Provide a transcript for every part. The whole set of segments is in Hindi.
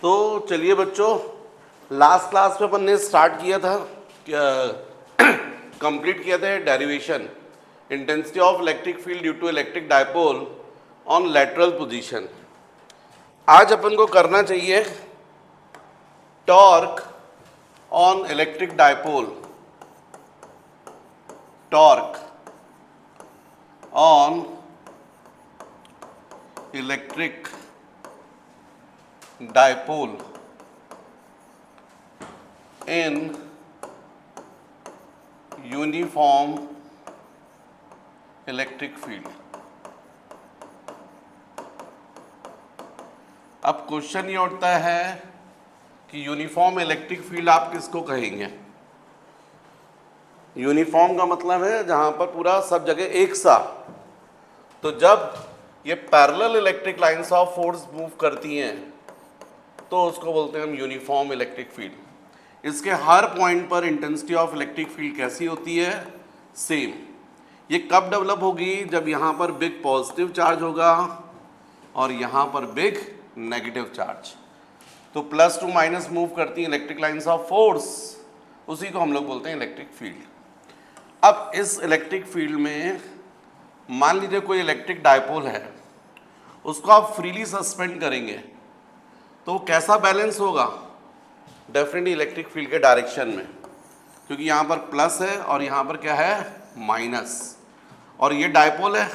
तो चलिए बच्चों, लास्ट क्लास में अपन ने स्टार्ट किया था, कंप्लीट किया था derivation intensity of electric field due to electric dipole on lateral position. आज अपन को करना चाहिए torque on electric dipole, torque on electric dipole in uniform electric field। अब क्वेश्चन ये उठता है कि यूनिफॉर्म इलेक्ट्रिक फील्ड आप किसको कहेंगे। यूनिफॉर्म का मतलब है जहां पर पूरा सब जगह एक सा। तो जब ये parallel electric lines of force move करती हैं तो उसको बोलते हैं हम यूनिफॉर्म इलेक्ट्रिक फील्ड। इसके हर पॉइंट पर इंटेंसिटी ऑफ इलेक्ट्रिक फील्ड कैसी होती है, सेम। ये कब डेवलप होगी, जब यहाँ पर बिग पॉजिटिव चार्ज होगा और यहाँ पर बिग नेगेटिव चार्ज। तो प्लस टू माइनस मूव करती हैं इलेक्ट्रिक लाइंस ऑफ फोर्स, उसी को हम लोग बोलते हैं इलेक्ट्रिक फील्ड। अब इस इलेक्ट्रिक फील्ड में मान लीजिए कोई इलेक्ट्रिक डायपोल है, उसको आप फ्रीली सस्पेंड करेंगे तो कैसा बैलेंस होगा, डेफिनेटली इलेक्ट्रिक फील्ड के डायरेक्शन में, क्योंकि यहाँ पर प्लस है और यहाँ पर क्या है, माइनस। और ये डायपोल है,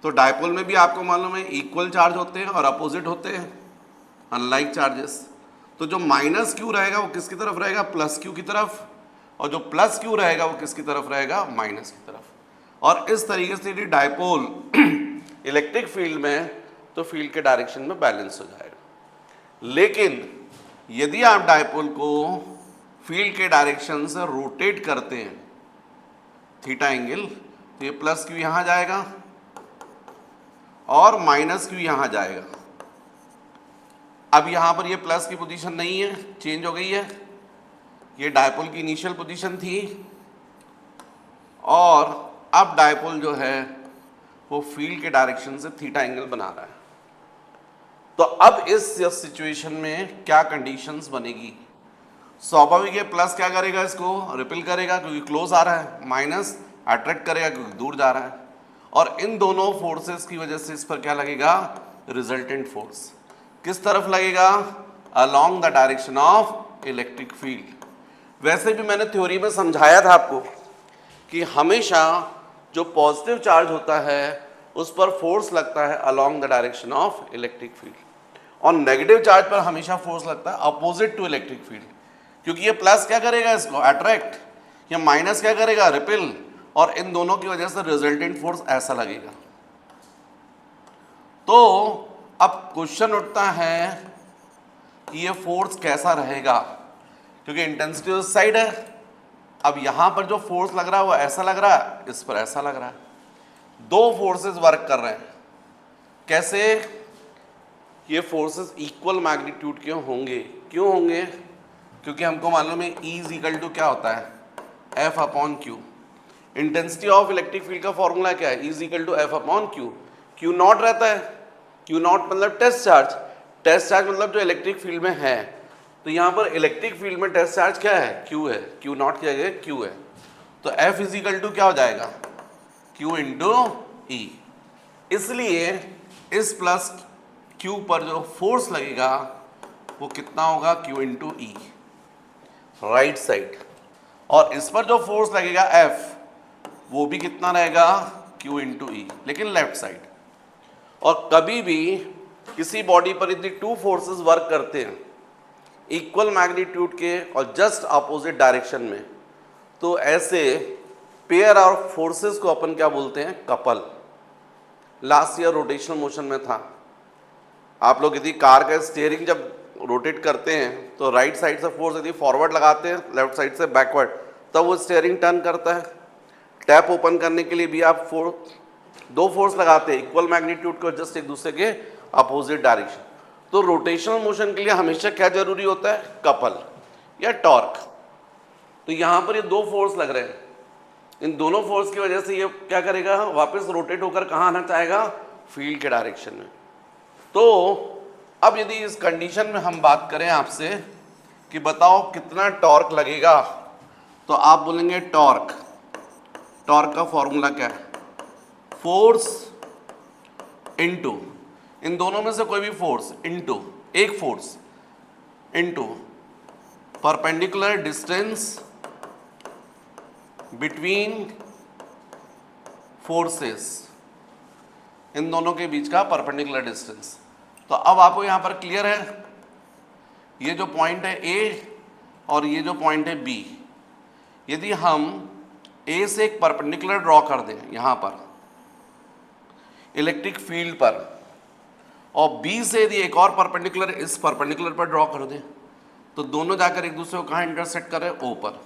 तो डायपोल में भी आपको मालूम है इक्वल चार्ज होते हैं और अपोजिट होते हैं, अनलाइक चार्जेस। तो जो माइनस क्यू रहेगा वो किसकी तरफ रहेगा, प्लस क्यू की तरफ, और जो प्लस क्यू रहेगा वो किसकी तरफ रहेगा, माइनस की तरफ। और इस तरीके से यदि डायपोल इलेक्ट्रिक फील्ड में, तो फील्ड के डायरेक्शन में बैलेंस हो जाएगा। लेकिन यदि आप डायपोल को फील्ड के डायरेक्शन से रोटेट करते हैं थीटा एंगल, तो ये प्लस क्यू यहां जाएगा और माइनस क्यू यहां जाएगा। अब यहां पर ये प्लस की पोजीशन नहीं है, चेंज हो गई है। ये डायपोल की इनिशियल पोजीशन थी और अब डायपोल जो है वो फील्ड के डायरेक्शन से थीटा एंगल बना रहा है। तो अब इस सिचुएशन में क्या कंडीशंस बनेगी, स्वाभाविक है प्लस क्या करेगा, इसको रिपेल करेगा क्योंकि क्लोज आ रहा है, माइनस अट्रैक्ट करेगा क्योंकि दूर जा रहा है। और इन दोनों फोर्सेस की वजह से इस पर क्या लगेगा, रिजल्टेंट फोर्स किस तरफ लगेगा, along the direction of electric field. वैसे भी मैंने थ्योरी में समझाया था आपको कि हमेशा जो पॉजिटिव चार्ज होता है उस पर फोर्स लगता है along the direction of electric field, और नेगेटिव चार्ज पर हमेशा फोर्स लगता है अपोजिट टू इलेक्ट्रिक फील्ड, क्योंकि ये प्लस क्या करेगा, इसको अट्रैक्ट, या माइनस क्या करेगा, रिपेल, और इन दोनों की वजह से रिजल्टेंट फोर्स ऐसा लगेगा। तो अब क्वेश्चन उठता है कि ये फोर्स कैसा रहेगा, क्योंकि इंटेंसिटी उस साइड है। अब यहां पर जो फोर्स लग रहा है वो ऐसा लग रहा है, इस पर ऐसा लग रहा है, दो फोर्सेस वर्क कर रहे हैं। कैसे, ये फोर्सेस इक्वल मैग्नीट्यूड के होंगे। क्यों होंगे, क्योंकि हमको मालूम है E इज इक्वल टू क्या होता है, F upon Q। Intensity of electric field का फॉर्मूला क्या है, E is equal to F upon Q। Q naught रहता है, Q नॉट मतलब टेस्ट चार्ज, टेस्ट चार्ज मतलब जो इलेक्ट्रिक फील्ड में है। तो यहाँ पर इलेक्ट्रिक फील्ड में टेस्ट चार्ज क्या है, Q है, Q नॉट क्या है, Q है। तो F इज इक्वल टू क्या हो जाएगा, Q इंटू E। इसलिए इस प्लस Q पर जो फोर्स लगेगा वो कितना होगा, Q into E, right side. और इस पर जो फोर्स लगेगा F, वो भी कितना रहेगा, Q इंटू E, लेकिन लेफ्ट साइड। और कभी भी किसी बॉडी पर यदि टू फोर्सेस वर्क करते हैं इक्वल मैग्नीट्यूड के और जस्ट अपोजिट डायरेक्शन में, तो ऐसे पेयर ऑफ फोर्सेस को अपन क्या बोलते हैं, couple. Last year rotational motion में था, आप लोग यदि कार का स्टीयरिंग जब रोटेट करते हैं तो राइट साइड से फोर्स यदि फॉरवर्ड लगाते हैं, लेफ्ट साइड से बैकवर्ड, तब वो स्टीयरिंग टर्न करता है। टैप ओपन करने के लिए भी आप दो फोर्स लगाते हैं इक्वल मैग्नीट्यूड को, जस्ट एक दूसरे के अपोजिट डायरेक्शन। तो रोटेशनल मोशन के लिए हमेशा क्या जरूरी होता है, कपल या टॉर्क। तो यहाँ पर ये दो फोर्स लग रहे हैं, इन दोनों फोर्स की वजह से ये क्या करेगा, वापस रोटेट होकर कहाँ आना चाहेगा, फील्ड के डायरेक्शन में। तो अब यदि इस कंडीशन में हम बात करें आपसे कि बताओ कितना टॉर्क लगेगा, तो आप बोलेंगे टॉर्क का फॉर्मूला क्या है, फोर्स इनटू, इन दोनों में से कोई भी फोर्स इनटू, एक force into perpendicular distance between forces, इन दोनों के बीच का परपेंडिकुलर डिस्टेंस। तो अब आपको यहां पर क्लियर है, ये जो पॉइंट है ए और ये जो पॉइंट है बी, यदि हम ए से एक परपेंडिकुलर ड्रॉ कर दें यहां पर इलेक्ट्रिक फील्ड पर, और बी से यदि एक और परपेंडिकुलर इस परपेंडिकुलर पर ड्रॉ कर दें, तो दोनों जाकर एक दूसरे को कहाँ इंटरसेक्ट करें, ओ पर।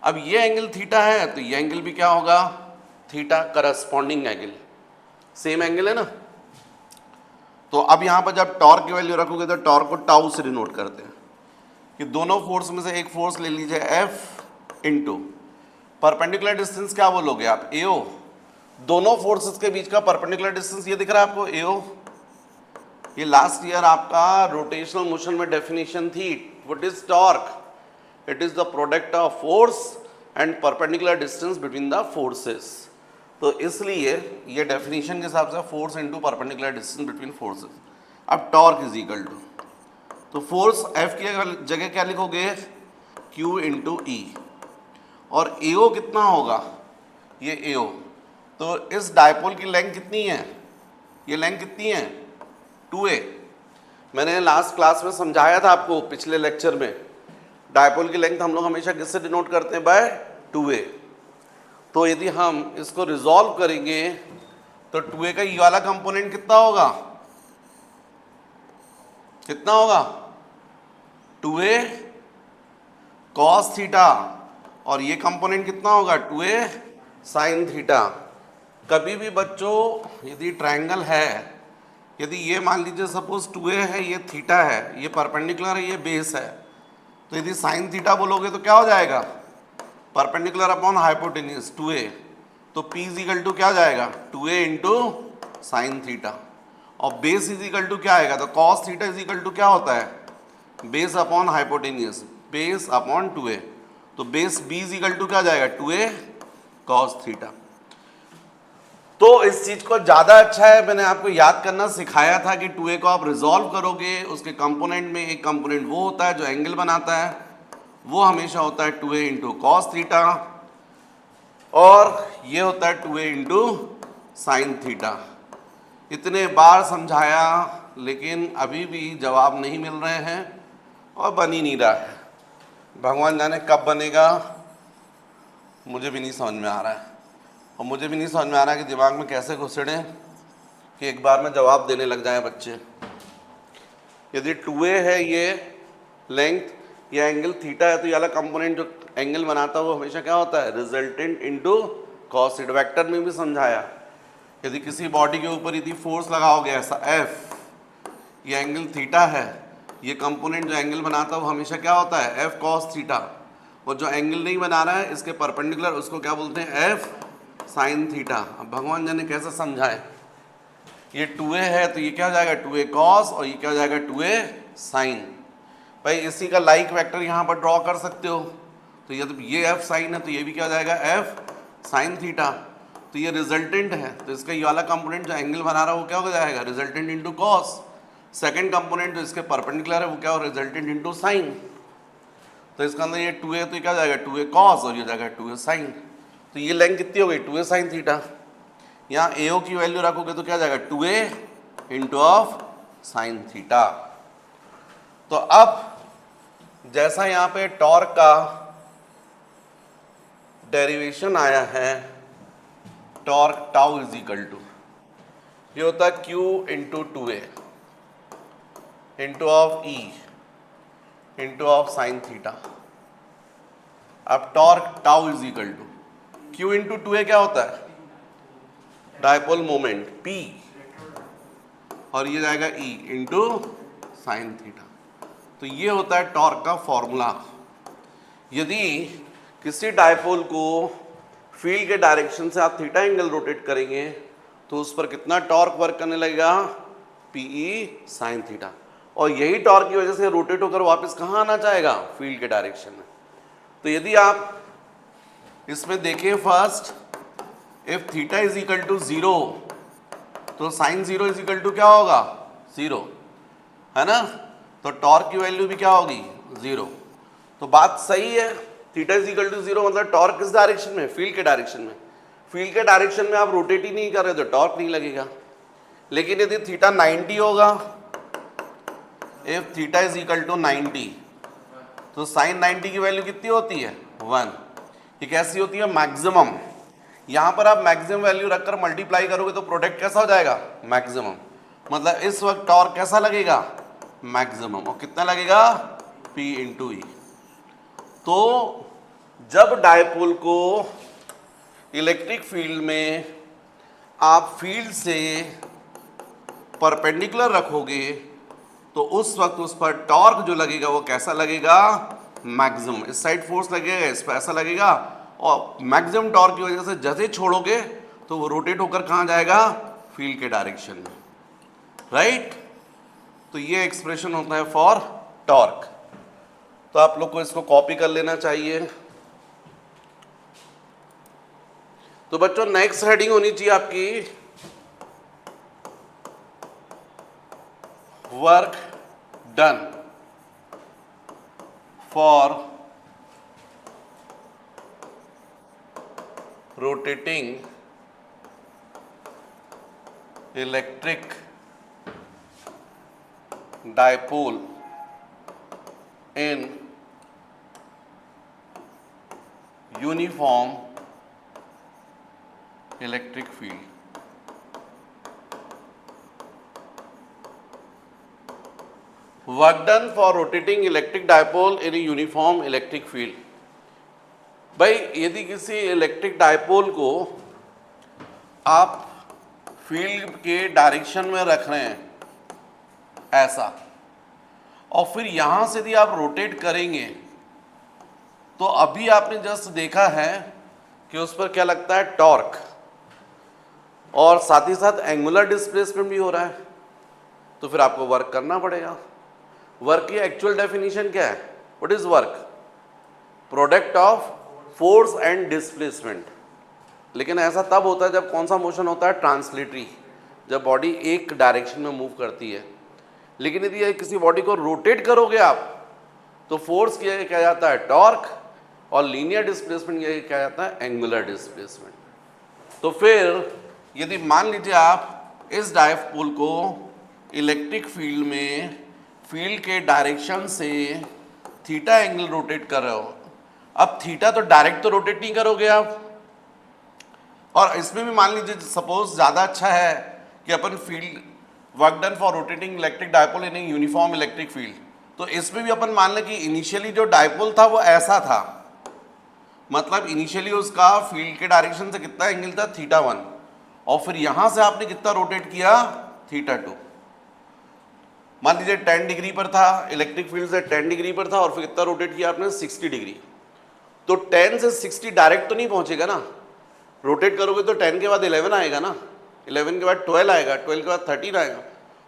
अब ये एंगल थीटा है, तो ये एंगल भी क्या होगा, theta, corresponding angle, same angle है ना। तो अब यहाँ पर जब टॉर्क की वैल्यू रखोगे तो टॉर्क को टाउ से डिनोट करते हैं कि दोनों फोर्स में से एक फोर्स ले लीजिए एफ इनटू परपेंडिकुलर डिस्टेंस क्या बोलोगे आप, एओ। दोनों फोर्सेस के बीच का परपेंडिकुलर डिस्टेंस ये दिख रहा है आपको, एओ। ये लास्ट ईयर आपका रोटेशनल मोशन में डेफिनेशन थी। What is torque? It is the product of force and perpendicular distance between the forces. तो इसलिए ये डेफिनेशन के हिसाब से force into perpendicular distance between forces. अब टॉर्क इज इक्वल टू, तो फोर्स एफ की जगह क्या लिखोगे, क्यू इंटू ई, और एओ कितना होगा, ये एओ। तो इस डायपोल की लेंथ कितनी है, ये लेंथ कितनी है, 2a। मैंने लास्ट क्लास में समझाया था आपको पिछले लेक्चर में, डायपोल की लेंथ हम लोग हमेशा किससे डिनोट करते हैं, बाय 2a। तो यदि हम इसको रिजॉल्व करेंगे तो 2a का ये वाला कंपोनेंट कितना होगा, कितना होगा, 2a cos थीटा, और ये कंपोनेंट कितना होगा, 2a sin थीटा। कभी भी बच्चों यदि ट्रायंगल है, यदि ये मान लीजिए सपोज 2a है, ये थीटा है, ये परपेंडिकुलर है, ये बेस है, तो यदि sin थीटा बोलोगे तो क्या हो जाएगा, परपेंडिकुलर अपॉन हाइपोटेन्यूज 2a। तो P इज इक्वल टू क्या हो जाएगा, 2a इंटू साइन थीटा, और बेस इज इक्वल टू क्या आएगा, तो cos theta is equal to क्या होता है, base upon hypotenuse, base upon 2a। तो base B is equal to क्या जाएगा, 2a cos थीटा। तो इस चीज को ज्यादा अच्छा है, मैंने आपको याद करना सिखाया था कि 2a को आप रिजॉल्व करोगे, उसके कंपोनेंट में एक कंपोनेंट वो होता है जो एंगल बनाता है, वो हमेशा होता है 2a इंटू कॉस थीटा, और ये होता है 2a इंटू साइन थीटा। इतने बार समझाया लेकिन अभी भी जवाब नहीं मिल रहे हैं और बन ही नहीं रहा है। भगवान जाने कब बनेगा, मुझे भी नहीं समझ में आ रहा है, और मुझे भी नहीं समझ में आ रहा है कि दिमाग में कैसे घुसड़े कि एक बार में जवाब देने लग जाए बच्चे। यदि 2a है ये लेंथ, ये एंगल थीटा है, तो ये वाला कंपोनेंट जो एंगल बनाता है वो हमेशा क्या होता है, resultant into cos theta. Vector में भी समझाया, यदि किसी बॉडी के ऊपर यदि फोर्स लगाओगे ऐसा एफ, ये एंगल थीटा है, ये कंपोनेंट जो एंगल बनाता है वो हमेशा क्या होता है, एफ कॉस थीटा, और जो एंगल नहीं बना रहा है इसके परपेंडिकुलर उसको क्या बोलते हैं, एफ साइन थीटा। अब भगवान जाने कैसे समझाए, ये 2a है तो ये क्या हो जाएगा, 2a कॉस, और ये क्या हो जाएगा, 2a साइन। भाई इसी का लाइक वेक्टर यहाँ पर ड्रॉ कर सकते हो, तो ये एफ साइन है तो ये भी क्या हो जाएगा, एफ साइन थीटा। तो ये रिजल्टेंट है, तो इसका ये वाला कंपोनेंट जो एंगल बना रहा है वो क्या हो जाएगा, resultant into cos. Second component जो इसके परपेंडिकुलर है वो क्या हो, रिजल्टेंट इंटू साइन। तो इसका अंदर ये 2a तो क्या हो जाएगा, 2a कॉस, और ये जाएगा 2a साइन। तो ये लेंथ कितनी हो गई, 2a साइन थीटा। यहाँ AO की वैल्यू रखोगे तो क्या जाएगा, 2a into of sine theta. तो अब जैसा यहाँ पे टॉर्क का डेरिवेशन आया है, torque tau is equal to, ये होता है Q into 2a into of E into of sine theta. अब torque tau is equal to Q into 2a क्या होता है, डायपोल मोमेंट P, और ये जाएगा E इंटू साइन थीटा। तो ये होता है टॉर्क का फॉर्मूला। यदि किसी डायपोल को फील्ड के डायरेक्शन से आप थीटा एंगल रोटेट करेंगे तो उस पर कितना टॉर्क वर्क करने लगेगा, PE साइन थीटा। और यही टॉर्क की वजह से रोटेट होकर वापस कहाँ आना चाहेगा, फील्ड के डायरेक्शन में। तो यदि आप इसमें देखें first, if theta is equal to 0 तो साइन 0 इज इक्वल टू क्या होगा, 0, है ना। तो टॉर्क की वैल्यू भी क्या होगी, 0। तो बात सही है, थीटा इज इक्वल टू 0 मतलब टॉर्क किस डायरेक्शन में, फील्ड के डायरेक्शन में। फील्ड के डायरेक्शन में आप रोटेट ही नहीं कर रहे तो टॉर्क नहीं लगेगा। लेकिन यदि थीटा 90 होगा, if theta is equal to 90 तो साइन 90 की वैल्यू कितनी होती है, 1। ये कैसी होती है, मैक्सिमम। यहां पर आप मैक्सिमम वैल्यू रखकर मल्टीप्लाई करोगे तो प्रोडक्ट कैसा हो जाएगा, मैक्सिमम। मतलब इस वक्त टॉर्क कैसा लगेगा, मैक्सिमम। और कितना लगेगा, P इंटू ई। तो जब डायपोल को इलेक्ट्रिक फील्ड में आप फील्ड से परपेंडिकुलर रखोगे तो उस वक्त उस पर टॉर्क जो लगेगा वो कैसा लगेगा, मैक्सिमम। इस साइड फोर्स लगेगा, इस पर ऐसा लगेगा, और मैक्सिमम टॉर्क की वजह से जैसे छोड़ोगे तो वो रोटेट होकर कहाँ जाएगा, फील्ड के डायरेक्शन में, राइट। तो ये एक्सप्रेशन होता है फॉर टॉर्क। तो आप लोग को इसको कॉपी कर लेना चाहिए। तो बच्चों नेक्स्ट हेडिंग होनी चाहिए आपकी work done for rotating electric dipole in uniform electric field. Work done for rotating electric dipole in a uniform electric field. भाई यदि किसी इलेक्ट्रिक डायपोल को आप फील्ड के डायरेक्शन में रख रहे हैं ऐसा, और फिर यहां से यदि आप रोटेट करेंगे तो अभी आपने जस्ट देखा है कि उस पर क्या लगता है, टॉर्क, और साथ ही साथ एंगुलर डिस्प्लेसमेंट भी हो रहा है। तो फिर आपको वर्क करना पड़ेगा। वर्क की एक्चुअल डेफिनेशन क्या है, what is work, product of force and displacement. लेकिन ऐसा तब होता है जब कौन सा मोशन होता है, ट्रांसलेटरी, जब बॉडी एक डायरेक्शन में मूव करती है। लेकिन यदि किसी बॉडी को रोटेट करोगे आप तो फोर्स किया जाता है टॉर्क, और लीनियर डिस्प्लेसमेंट किया जाता है एंगुलर डिस्प्लेसमेंट। तो फिर यदि मान लीजिए आप इस डायपोल को इलेक्ट्रिक फील्ड में फील्ड के डायरेक्शन से थीटा एंगल रोटेट कर रहे हो, अब थीटा तो डायरेक्ट तो रोटेट नहीं करोगे आप, और इसमें भी मान लीजिए सपोज ज़्यादा अच्छा है कि अपन field work done for rotating electric dipole in uniform electric field, तो इसमें भी अपन मान लें कि इनिशियली जो डायपोल था वो ऐसा था, मतलब इनिशियली उसका फील्ड के डायरेक्शन से कितना एंगल था, θ1, और फिर यहां से आपने कितना रोटेट किया, θ2। मान लीजिए 10 डिग्री पर था, इलेक्ट्रिक फील्ड से 10 डिग्री पर था, और फिर कितना रोटेट किया आपने, 60 डिग्री। तो 10 से 60 डायरेक्ट तो नहीं पहुंचेगा ना, रोटेट करोगे तो 10 के बाद 11 आएगा ना, 11 के बाद 12 आएगा, 12 के बाद 13 आएगा।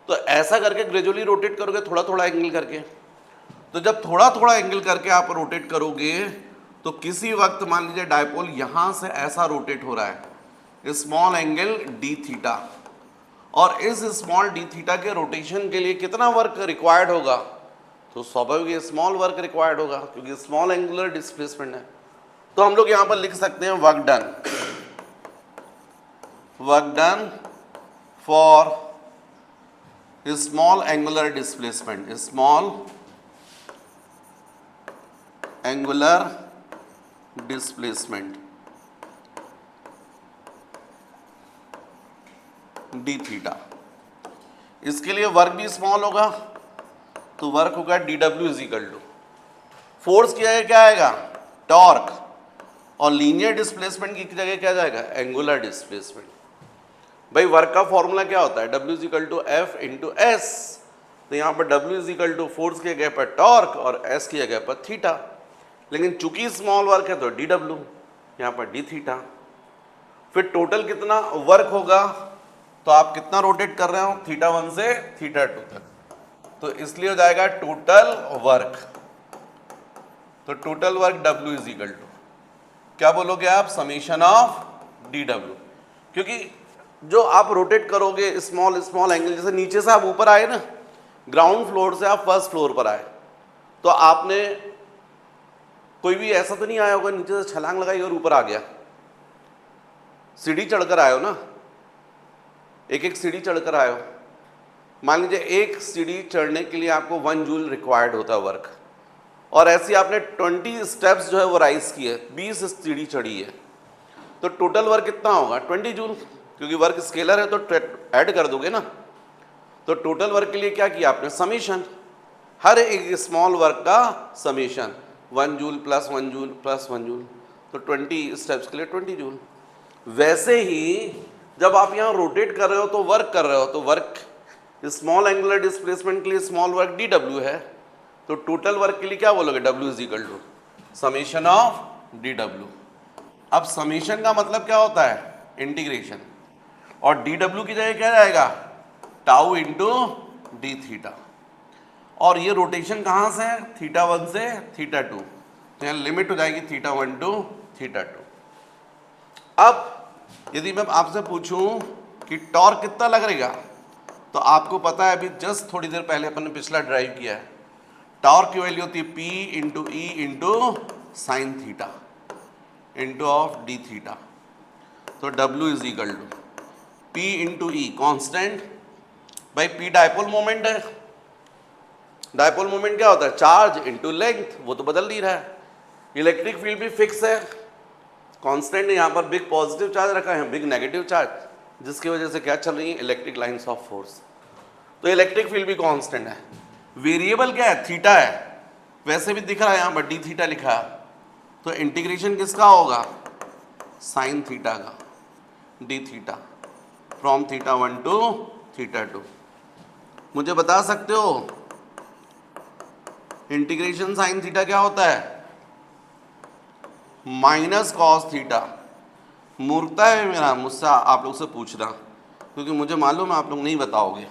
तो ऐसा करके ग्रेजुअली रोटेट करोगे, थोड़ा थोड़ा एंगल करके। तो जब थोड़ा थोड़ा एंगल करके आप रोटेट करोगे तो किसी वक्त मान लीजिए डायपोल यहां से ऐसा रोटेट हो रहा है, स्मॉल एंगल डी थीटा, और इस स्मॉल डी थीटा के रोटेशन के लिए कितना वर्क रिक्वायर्ड होगा, तो स्वाभाविक स्मॉल वर्क रिक्वायर्ड होगा क्योंकि स्मॉल एंगुलर डिस्प्लेसमेंट है। तो हम लोग यहां पर लिख सकते हैं work done for small angular displacement, small angular displacement d theta. इसके लिए वर्क भी स्मॉल होगा, तो वर्क होगा d W is equal to force की जगह क्या आएगा, टॉर्क, और लीनियर डिस्प्लेसमेंट की जगह क्या जाएगा, एंगुलर डिस्प्लेसमेंट। भाई वर्क का फॉर्मूला क्या होता है, W is equal to F into S. तो यहाँ पर W is equal to force की जगह पर टॉर्क और एस की जगह पर थीटा। लेकिन चूंकि स्मॉल वर्क है तो डी डब्ल्यू, यहाँ पर डी थीटा। फिर टोटल कितना वर्क होगा, तो आप कितना रोटेट कर रहे हो, θ1 से θ2 तक। तो इसलिए हो जाएगा टोटल वर्क। तो total work W is equal to क्या बोलोगे आप, समीशन ऑफ DW। क्योंकि जो आप रोटेट करोगे स्मॉल स्मॉल एंगल, जैसे नीचे से आप ऊपर आए ना, ग्राउंड फ्लोर से आप फर्स्ट फ्लोर पर आए, तो आपने कोई भी ऐसा तो नहीं आया होगा नीचे से छलांग लगाई और ऊपर आ गया, सीढ़ी चढ़कर आए हो ना, एक एक सीढ़ी चढ़कर आए हो। मान लीजिए एक सीढ़ी चढ़ने के लिए आपको 1 जूल रिक्वायर्ड होता है वर्क, और ऐसी आपने 20 स्टेप्स जो है वो राइज किए, 20 सीढ़ी चढ़ी है, तो टोटल वर्क कितना होगा 20 जूल, क्योंकि वर्क स्केलर है तो ऐड कर दोगे ना। तो टोटल वर्क के लिए क्या किया आपने, समीशन, हर एक स्मॉल वर्क का summation, 1 joule plus 1 joule plus 1 joule, तो 20 स्टेप्स के लिए 20 जूल। वैसे ही जब आप यहाँ रोटेट कर रहे हो तो वर्क कर रहे हो, तो वर्क स्मॉल एंगुलर डिस्प्लेसमेंट के लिए स्मॉल वर्क DW है, तो टोटल वर्क के लिए क्या बोलोगे, W is equal to summation of DW। अब समीशन का मतलब क्या होता है, इंटीग्रेशन, और DW की जगह क्या जाएगा, टाउ इंटू डी थीटा, और ये रोटेशन कहाँ से है, θ1 से θ2, तो यहाँ लिमिट हो जाएगी θ1 टू θ2। अब यदि मैं आपसे पूछूं कि टॉर्क कितना लगेगा, तो आपको पता है अभी जस्ट थोड़ी देर पहले अपन ने पिछला ड्राइव किया है, टॉर्क की वैल्यू होती है P into E into sine theta into of d theta, तो W is equal to P into E constant भाई, P डायपोल मोमेंट है, डायपोल मोमेंट क्या होता है, चार्ज इंटू लेंथ, वो तो बदल नहीं रहा है। इलेक्ट्रिक फील्ड भी फिक्स है, कांस्टेंट है, यहाँ पर बिग पॉजिटिव चार्ज रखा है, बिग नेगेटिव चार्ज, जिसकी वजह से क्या चल रही है, इलेक्ट्रिक लाइंस ऑफ फोर्स, तो इलेक्ट्रिक फील्ड भी कांस्टेंट है। वेरिएबल क्या है, थीटा है, वैसे भी दिख रहा है यहाँ पर डी थीटा लिखा है, तो इंटीग्रेशन किसका होगा, साइन थीटा का, डी थीटा फ्रॉम θ1 टू θ2। मुझे बता सकते हो इंटीग्रेशन साइन थीटा क्या होता है, माइनस कॉस थीटा। मूर्खता है मेरा, मुझसे आप लोग से पूछना, क्योंकि मुझे मालूम है आप लोग नहीं बताओगे।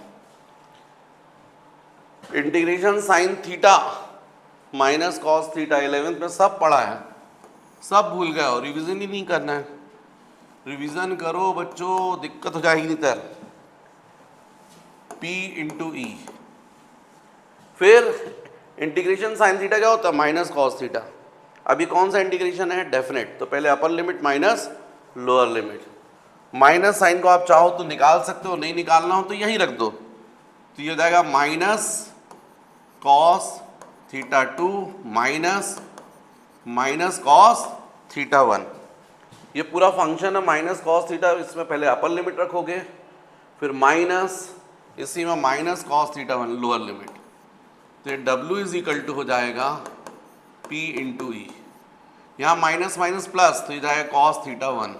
Integration sine theta minus cos theta 11th में सब पढ़ा है, सब भूल गए हो, रिवीजन ही नहीं करना है। रिवीजन करो बच्चों, दिक्कत हो जाएगी नहीं तर। P इंटू ई, फिर इंटीग्रेशन साइन थीटा क्या होता है, माइनस कॉस थीटा। अभी कौन सा इंटीग्रेशन है, डेफिनेट, तो पहले upper limit minus lower limit. Minus sign को आप चाहो तो निकाल सकते हो, नहीं निकालना हो तो यही रख दो, तो ये हो जाएगा माइनस कॉस θ2 माइनस कॉस θ1। ये पूरा फंक्शन है माइनस कॉस थीटा, इसमें पहले अपर लिमिट रखोगे, फिर माइनस, इसी में माइनस कॉस θ1 लोअर लिमिट, तो ये W इज इक्वल टू हो जाएगा P इंटू ई, यहाँ माइनस माइनस प्लस, तो ये जाएगा कॉस θ1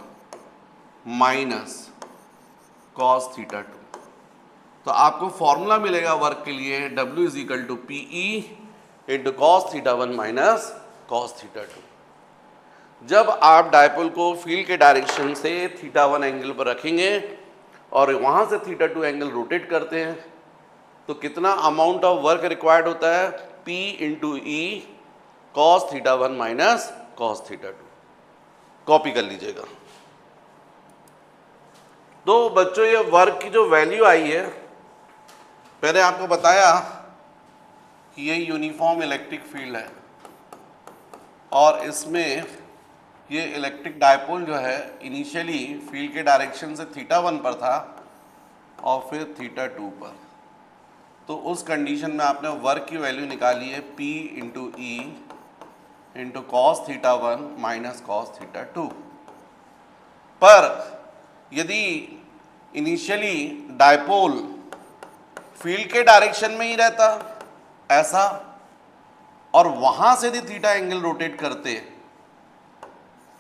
माइनस कॉस θ2। तो आपको फॉर्मूला मिलेगा वर्क के लिए, W is equal to P E into cos θ1 minus cos θ2। जब आप डायपोल को फील्ड के डायरेक्शन से θ1 एंगल पर रखेंगे और वहाँ से θ2 एंगल रोटेट करते हैं, तो कितना अमाउंट ऑफ वर्क रिक्वायर्ड होता है, P into E cos θ1 minus cos θ2। Copy कर लीजिएगा। तो बच्चों ये वर्क की जो वैल्यू आई है, पहले आपको बताया कि ये यूनिफॉर्म इलेक्ट्रिक फील्ड है, और इसमें ये इलेक्ट्रिक डायपोल जो है इनिशियली फील्ड के डायरेक्शन से θ1 पर था और फिर θ2 पर, तो उस कंडीशन में आपने वर्क की वैल्यू निकाली है P into E into cos θ1 minus cos θ2। पर यदि इनिशियली डायपोल फील्ड के डायरेक्शन में ही रहता ऐसा, और वहां से यदि थीटा एंगल रोटेट करते,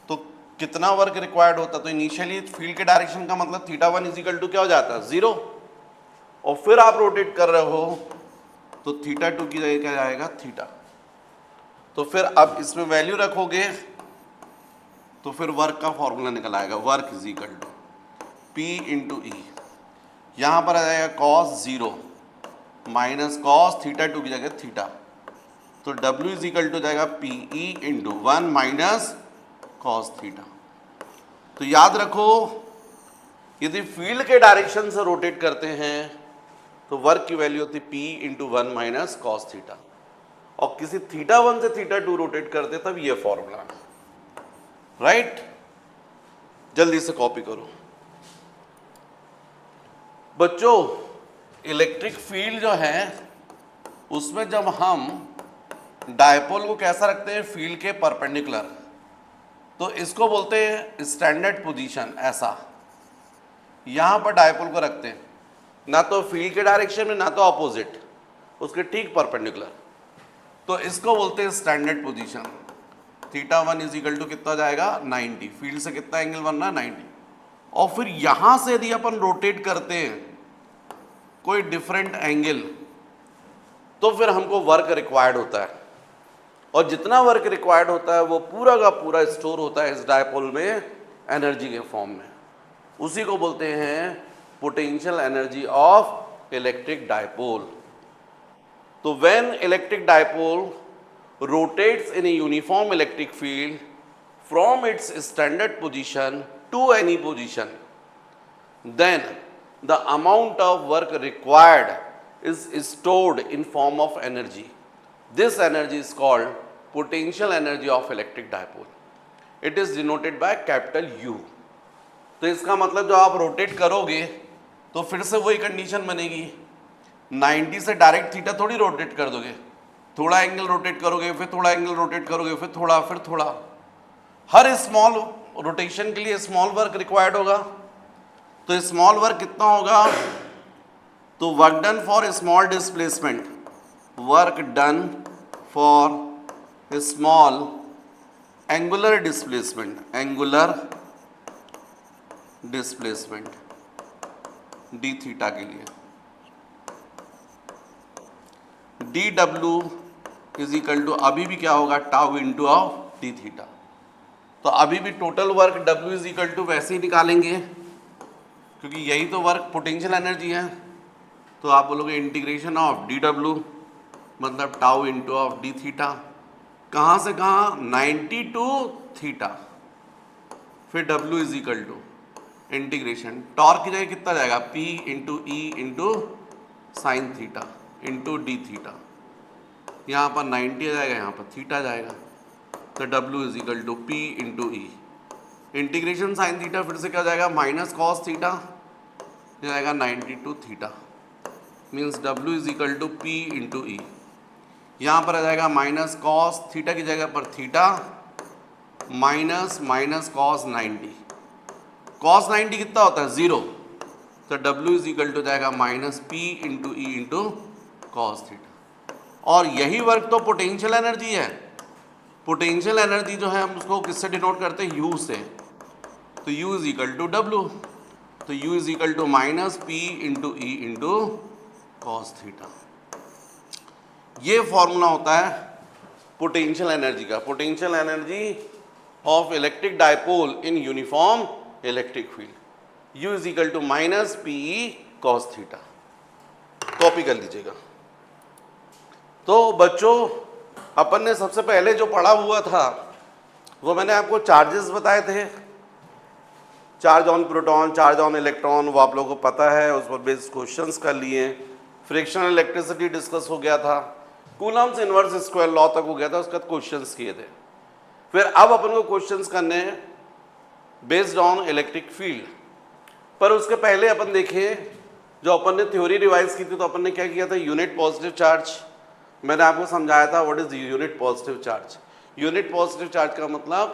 तो कितना वर्क रिक्वायर्ड होता, तो इनिशियली फील्ड के डायरेक्शन का मतलब θ1 इज इक्वल टू क्या हो जाता है, 0, और फिर आप रोटेट कर रहे हो तो θ2 की जगह क्या जाएगा, थीटा। तो फिर अब इसमें वैल्यू रखोगे तो फिर वर्क का फॉर्मूला निकल आएगा, work is equal to P into E, यहाँ पर आ जाएगा cos 0 minus cos theta two की जगह थीटा, तो W इज इक्वल टू जाएगा PE into 1 minus cos theta. तो याद रखो, यदि फील्ड के डायरेक्शन से रोटेट करते हैं तो वर्क की वैल्यू होती P into 1 minus cos theta, और किसी थीटा 1 से थीटा 2 रोटेट करते तब ये फॉर्मूला, राइट। जल्दी से कॉपी करो बच्चों। इलेक्ट्रिक फील्ड जो है उसमें जब हम डायपोल को कैसा रखते हैं, फील्ड के परपेंडिकुलर, तो इसको बोलते हैं स्टैंडर्ड पोजीशन। ऐसा यहां पर डायपोल को रखते हैं, ना तो फील्ड के डायरेक्शन में ना तो ऑपोजिट, उसके ठीक परपेंडिकुलर, तो इसको बोलते हैं standard position. Theta 1 is equal to कितना जाएगा 90, फील्ड से कितना एंगल बनना 90, और फिर यहां से यदि अपन रोटेट करते हैं कोई डिफरेंट एंगल, तो फिर हमको वर्क रिक्वायर्ड होता है, और जितना वर्क रिक्वायर्ड होता है वो पूरा का पूरा स्टोर होता है इस डायपोल में एनर्जी के फॉर्म में। उसी को बोलते हैं potential energy of electric dipole. तो when electric dipole rotates in a uniform electric field from its standard position to any position, then the amount of work required is stored in form of energy. This energy is called potential energy of electric dipole. It is denoted by capital U. तो इसका मतलब जो आप रोटेट करोगे तो फिर से वही कंडीशन बनेगी, 90 से डायरेक्ट थीटा थोड़ी रोटेट कर दोगे, थोड़ा एंगल रोटेट करोगे, फिर थोड़ा एंगल रोटेट करोगे, फिर थोड़ा। हर स्मॉल रोटेशन के लिए स्मॉल वर्क रिक्वायर्ड होगा। तो स्मॉल वर्क कितना होगा, तो work done for small displacement, work done for small angular displacement d theta के लिए, d W is equal to अभी भी क्या होगा tau into of d theta. तो अभी भी total work W is equal to वैसे ही निकालेंगे क्योंकि यही तो वर्क पोटेंशियल एनर्जी है। तो आप बोलोगे इंटीग्रेशन ऑफ डी डब्ल्यू मतलब tau into of d theta, कहाँ से कहाँ 90 टू थीटा, फिर W is equal to integration torque की जगह कितना जाएगा P into E into sine theta into d theta, यहाँ पर 90 आ जाएगा, यहाँ पर थीटा जाएगा, तो W is equal to P into E, integration sine theta फिर से क्या हो जाएगा माइनस कॉस थीटा, ये जाएगा 90 to theta, means W is equal to P into E, यहाँ पर आ जाएगा माइनस कॉस थीटा की जगह पर थीटा माइनस कॉस 90, कॉस 90 कितना होता है 0, तो W इज इक्वल टू जाएगा minus P into E into cos theta. और यही वर्क तो पोटेंशियल एनर्जी है। पोटेंशियल एनर्जी जो है हम उसको किससे डिनोट करते हैं, U से, तो U is equal to W, तो U is equal to minus P into E into cos theta. ये फॉर्मूला होता है पोटेंशियल एनर्जी का, potential energy of electric dipole in uniform electric field, U is equal to minus PE cos theta. Copy कर लीजिएगा। तो बच्चों अपन ने सबसे पहले जो पढ़ा हुआ था वो मैंने आपको चार्जेस बताए थे, charge on proton, charge on electron, वो आप लोगों को पता है, उस पर बेस्ड क्वेश्चंस कर लिए, फ्रिक्शनल इलेक्ट्रिसिटी डिस्कस हो गया था, कूलम्स इनवर्स स्क्वायर लॉ तक हो गया था, उसके बाद क्वेश्चंस किए थे। फिर अब अपन को क्वेश्चंस करने हैं बेस्ड ऑन इलेक्ट्रिक फील्ड। पर उसके पहले अपन देखें, जो अपन ने थ्योरी रिवाइज की थी तो अपन ने क्या किया था, यूनिट पॉजिटिव चार्ज। मैंने आपको समझाया था what is unit positive charge. Unit positive charge का मतलब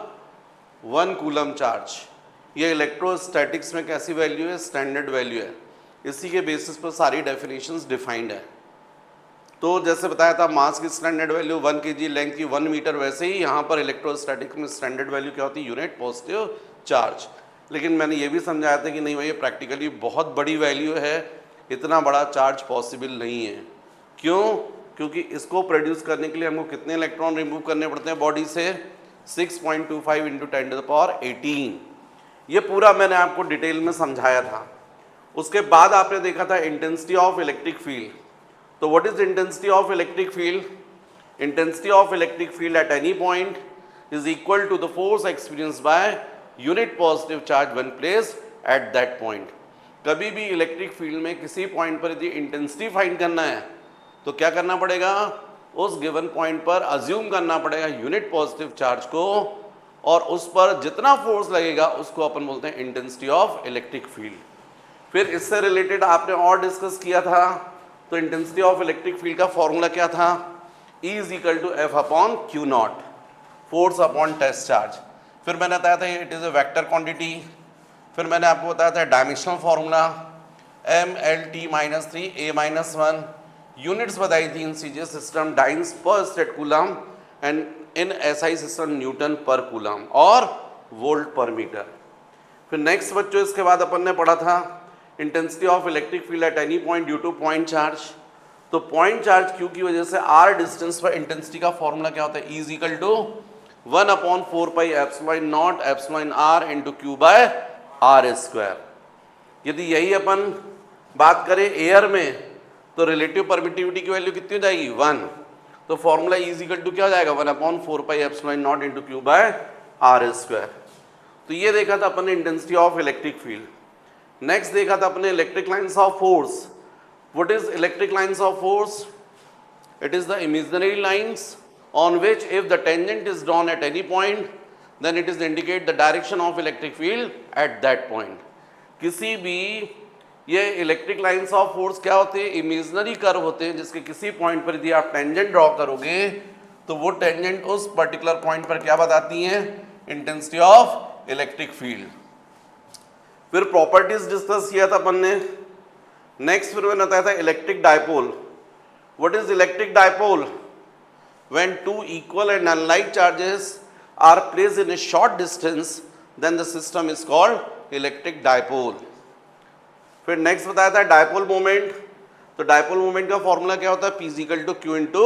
1 कूलम चार्ज। ये इलेक्ट्रोस्टैटिक्स में कैसी वैल्यू है, स्टैंडर्ड वैल्यू है, इसी के बेसिस पर सारी डेफिनेशंस डिफाइंड है। तो जैसे बताया था मास की स्टैंडर्ड वैल्यू 1 kg, लेंथ की 1 मीटर, वैसे ही यहाँ पर इलेक्ट्रोस्टैटिक्स में स्टैंडर्ड वैल्यू क्या होती है, यूनिट पॉजिटिव चार्ज। लेकिन मैंने ये भी समझाया था कि नहीं भाई ये प्रैक्टिकली बहुत बड़ी वैल्यू है, इतना बड़ा चार्ज पॉसिबल नहीं है। क्यों? क्योंकि इसको प्रोड्यूस करने के लिए हमको कितने इलेक्ट्रॉन रिमूव करने पड़ते हैं बॉडी से, 6.25 इंटू 10⁻18। ये पूरा मैंने आपको डिटेल में समझाया था। उसके बाद आपने देखा था इंटेंसिटी ऑफ इलेक्ट्रिक फील्ड, तो what is intensity of electric field? Intensity of electric field at any point is equal to the force experience by unit positive charge when placed at that point. कभी भी इलेक्ट्रिक फील्ड में किसी पॉइंट पर यदि इंटेंसिटी फाइंड करना है तो क्या करना पड़ेगा? उस गिवन पॉइंट पर अज्यूम करना पड़ेगा यूनिट पॉजिटिव चार्ज को, और उस पर जितना फोर्स लगेगा उसको अपन बोलते हैं इंटेंसिटी ऑफ इलेक्ट्रिक फील्ड। फिर इससे रिलेटेड आपने और डिस्कस किया था, तो इंटेंसिटी ऑफ इलेक्ट्रिक फील्ड का फॉर्मूला क्या था? E is equal to F upon Q naught, force upon test charge. फिर मैंने बताया था it is a vector quantity. फिर मैंने आपको बताया था dimensional formula MLT-3 A-1, units बताई थी in CGS system dynes per stat coulomb and in SI system newton पर कूलम और वोल्ट पर मीटर। फिर नेक्स्ट बच्चों इसके बाद अपन ने पढ़ा था intensity of electric field at any point due to point charge. तो पॉइंट चार्ज क्यू की वजह से आर डिस्टेंस पर इंटेंसिटी का फॉर्मूला क्या होता है? E is equal to 1/4 pi epsilon naught epsilon r into Q by R square. यदि यही अपन बात करें एयर में तो रिलेटिव परमिटिविटी की वैल्यू कितनी हो जाएगी? 1। तो formula E is equal to क्या हो जाएगा? 1/4 pi epsilon naught into Q by R square. तो ये देखा था अपन ने intensity of electric field. Next देखा था अपने electric lines of force. What is electric lines of force? It is the imaginary lines on which if the tangent is drawn at any point then it is indicate the direction of electric field at that point। किसी भी ये इलेक्ट्रिक लाइन्स ऑफ फोर्स क्या होते हैं? इमेजिनरी कर्व होते हैं जिसके किसी पॉइंट पर यदि आप टेंजेंट ड्रॉ करोगे तो वो टेंजेंट उस पर्टिकुलर पॉइंट पर क्या बताती हैं? Intensity of electric field. फिर प्रॉपर्टीज डिस्कस किया था अपन ने। नेक्स्ट फिर मैंने बताया था electric dipole. What is electric dipole? When two equal and unlike charges are placed in a short distance, then the system is called electric dipole। फिर नेक्स्ट बताया था डायपोल मोमेंट। तो डायपोल मोमेंट का फॉर्मूला क्या होता है? P equal to Q into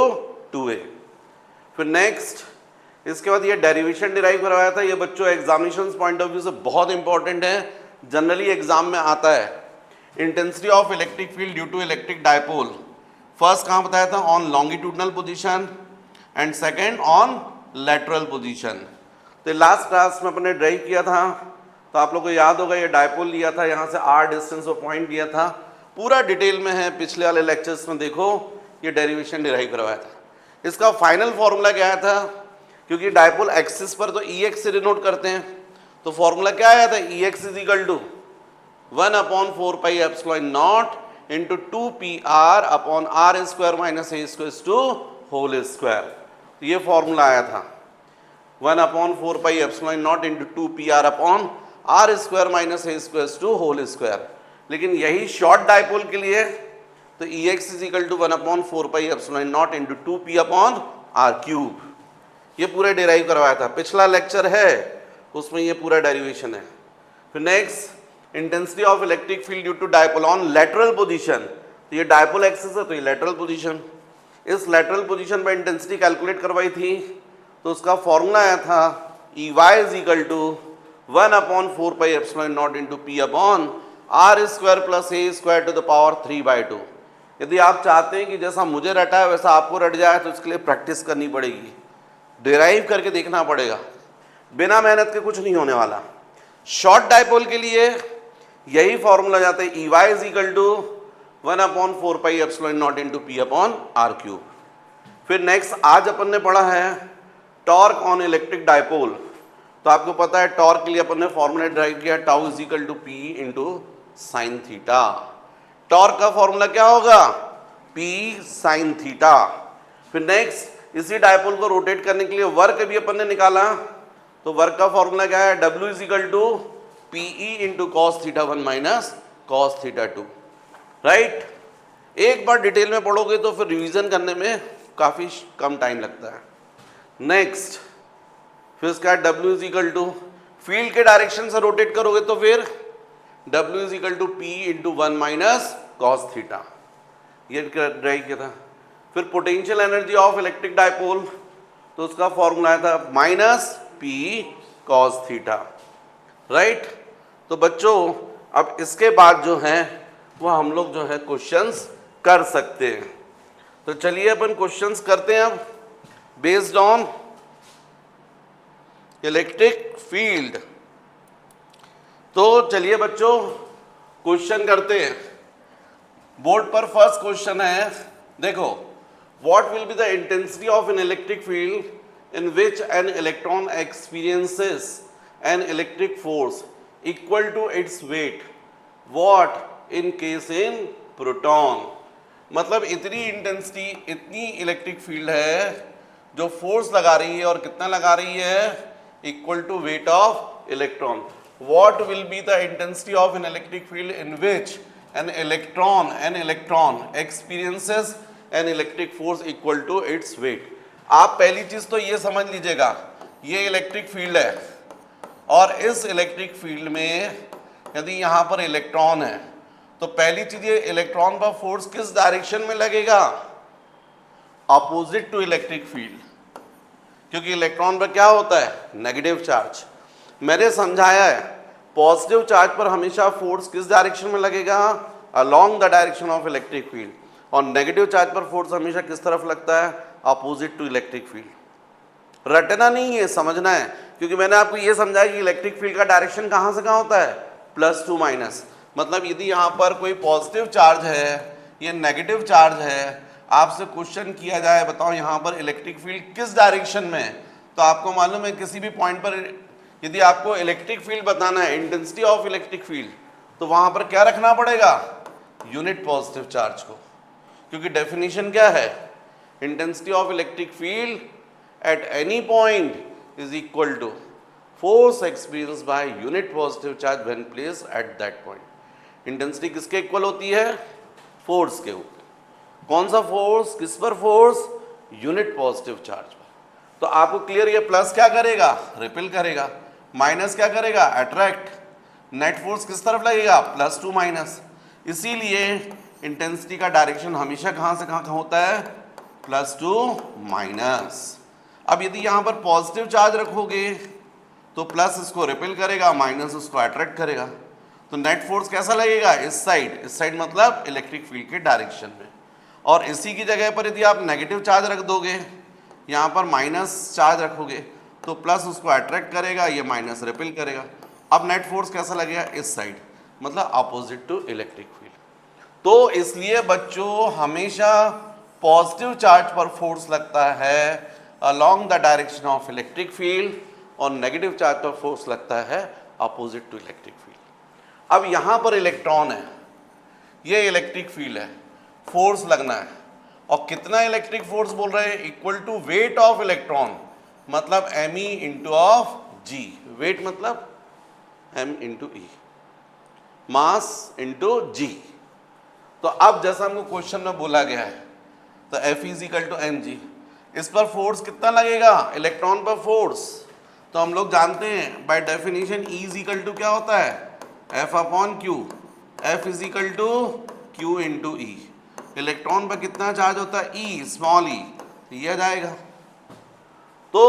2A। फिर नेक्स्ट इसके बाद ये डेरिवेशन डिराइव करवाया था। ये बच्चों एग्जामिनेशन पॉइंट ऑफ व्यू से बहुत इंपॉर्टेंट है, जनरली एग्जाम में आता है। Intensity of electric field due to electric dipole first कहाँ बताया था? On longitudinal position and second on lateral position. तो लास्ट क्लास में अपने ड्राइव किया था तो आप लोग को याद होगा ये डायपोल लिया था, यहाँ से r डिस्टेंस और पॉइंट लिया था, पूरा डिटेल में है पिछले वाले लेक्चर्स में, देखो ये डेरिवेशन डिराइव करवाया था। इसका फाइनल फॉर्मूला क्या आया था? क्योंकि डायपोल एक्सिस पर तो EX से डिनोट करते हैं, तो फॉर्मूला क्या आया था? EX is equal to 1/4 pi epsilon naught into 2PR upon r square minus a square to whole square. ये फॉर्मूला आया था 1/4 pi epsilon naught into 2PR upon r square minus a square to whole square. लेकिन यही शॉर्ट डायपोल के लिए तो EX is equal to 1/4 pi epsilon naught into 2P upon r cube. ये पूरा डेराइव करवाया था, पिछला लेक्चर है उसमें ये पूरा डेरिवेशन है। फिर next intensity of electric field due to dipole on lateral position. तो ये डायपोल एक्सिस है तो ये लेटरल पोजीशन। इस लेटरल पोजीशन पर इंटेंसिटी कैलकुलेट करवाई थी तो उसका फॉर्मूला आया था EY is equal to 1/4 pi epsilon naught into P upon r square plus a square to the power 3/2। यदि आप चाहते हैं कि जैसा मुझे रटा है वैसा आपको रट जाए तो इसके लिए प्रैक्टिस करनी पड़ेगी, डिराइव करके देखना पड़ेगा, बिना मेहनत के कुछ नहीं होने वाला। शॉर्ट डायपोल के लिए यही फॉर्मूला जाता है EY is equal to 1/4 pi epsilon naught into P upon r cube. फिर नेक्स्ट आज अपन ने पढ़ा है टॉर्क ऑन इलेक्ट्रिक डायपोल। तो आपको पता है टॉर्क के लिए अपन ने फॉर्मूला ड्राइव किया tau is equal to P into sine theta. Torque का फॉर्मूला क्या होगा? P sine theta. फिर नेक्स्ट इसी डायपोल को रोटेट करने के लिए वर्क भी अपन ने निकाला, तो वर्क का फॉर्मूला क्या है? W is equal to PE into cos theta 1 minus cos theta 2। Right, एक बार डिटेल में पढ़ोगे तो फिर रिवीजन करने में काफ़ी कम टाइम लगता है। नेक्स्ट फिर इसका W is equal to field के डायरेक्शन से रोटेट करोगे तो फिर W is equal to P into 1 minus cos theta, ये ड्राइव किया था। फिर potential energy of electric dipole, तो उसका फॉर्मूला आया था minus P cos theta. Right, तो बच्चों अब इसके बाद जो है वो हम लोग जो है क्वेश्चंस कर सकते हैं। तो चलिए अपन क्वेश्चंस करते हैं अब बेस्ड ऑन इलेक्ट्रिक फील्ड। तो चलिए बच्चों क्वेश्चन करते हैं। बोर्ड पर फर्स्ट क्वेश्चन है, देखो, what will be the intensity of an electric field in which an electron experiences an electric force equal to its weight, what in case in proton. मतलब इतनी इंटेंसिटी, इतनी इलेक्ट्रिक फील्ड है जो फोर्स लगा रही है, और कितना लगा रही है, equal to weight of electron. What will be the intensity of an electric field in which an electron experiences an electric force equal to its weight. आप पहली चीज तो ये समझ लीजिएगा, ये इलेक्ट्रिक फील्ड है, और इस इलेक्ट्रिक फील्ड में यदि यहाँ पर इलेक्ट्रॉन है तो पहली चीज, ये इलेक्ट्रॉन पर फोर्स किस डायरेक्शन में लगेगा, अपोजिट टू इलेक्ट्रिक फील्ड, क्योंकि इलेक्ट्रॉन पर क्या होता है, नेगेटिव चार्ज। मैंने समझाया है पॉजिटिव चार्ज पर हमेशा फोर्स किस डायरेक्शन में लगेगा, along the direction of electric field, और नेगेटिव चार्ज पर फोर्स हमेशा किस तरफ लगता है, अपोजिट टू इलेक्ट्रिक फील्ड। रटना नहीं है, समझना है, क्योंकि मैंने आपको ये समझाया कि इलेक्ट्रिक फील्ड का डायरेक्शन कहाँ से कहाँ होता है, प्लस टू माइनस। मतलब यदि यहाँ पर कोई पॉजिटिव चार्ज है, ये नेगेटिव चार्ज है, आपसे क्वेश्चन किया जाए बताओ यहाँ पर इलेक्ट्रिक फील्ड किस डायरेक्शन में है, तो आपको मालूम है किसी भी पॉइंट पर यदि आपको इलेक्ट्रिक फील्ड बताना है, इंटेंसिटी ऑफ इलेक्ट्रिक फील्ड, तो वहाँ पर क्या रखना पड़ेगा, यूनिट पॉजिटिव चार्ज को, क्योंकि डेफिनेशन क्या है, intensity of electric field at any point is equal to force experience by unit positive charge when placed at that point. Intensity किसके इक्वल होती है, फोर्स के ऊपर। कौन सा फोर्स, किस पर फोर्स, यूनिट पॉजिटिव चार्ज पर। तो आपको क्लियर, ये प्लस क्या करेगा, रिपेल करेगा, माइनस क्या करेगा, अट्रैक्ट। नेट फोर्स किस तरफ लगेगा, प्लस टू माइनस। इसीलिए इंटेंसिटी का डायरेक्शन हमेशा कहाँ से कहाँ होता है, प्लस टू माइनस। अब यदि यहाँ पर पॉजिटिव चार्ज रखोगे तो प्लस इसको रिपेल करेगा, माइनस उसको अट्रैक्ट करेगा। तो नेट फोर्स कैसा लगेगा, इस साइड मतलब इलेक्ट्रिक फील्ड के डायरेक्शन में। और इसी की जगह पर यदि आप नेगेटिव चार्ज रख दोगे, यहाँ पर माइनस चार्ज रखोगे, तो प्लस उसको अट्रैक्ट करेगा, ये माइनस रिपेल करेगा। अब नेट फोर्स कैसा लगेगा, इस साइड, मतलब अपोजिट टू इलेक्ट्रिक फील्ड। तो इसलिए बच्चों हमेशा पॉजिटिव चार्ज पर फोर्स लगता है along the direction of electric field, और नेगेटिव चार्ज पर फोर्स लगता है अपोजिट टू इलेक्ट्रिक फील्ड। अब यहाँ पर इलेक्ट्रॉन है, ये इलेक्ट्रिक फील्ड है, फोर्स लगना है, और कितना इलेक्ट्रिक फोर्स बोल रहे हैं, equal to weight of electron, मतलब me into of g। Weight मतलब m into E, mass into g। तो अब जैसा हमको क्वेश्चन में बोला गया है, तो F is equal to mg। इस पर फोर्स कितना लगेगा, इलेक्ट्रॉन पर फोर्स, तो हम लोग जानते हैं by definition E is equal to क्या होता है, F upon Q। F is equal to Q into E. Electron पर कितना चार्ज होता है, E, स्मॉल e, तो ये आ जाएगा। तो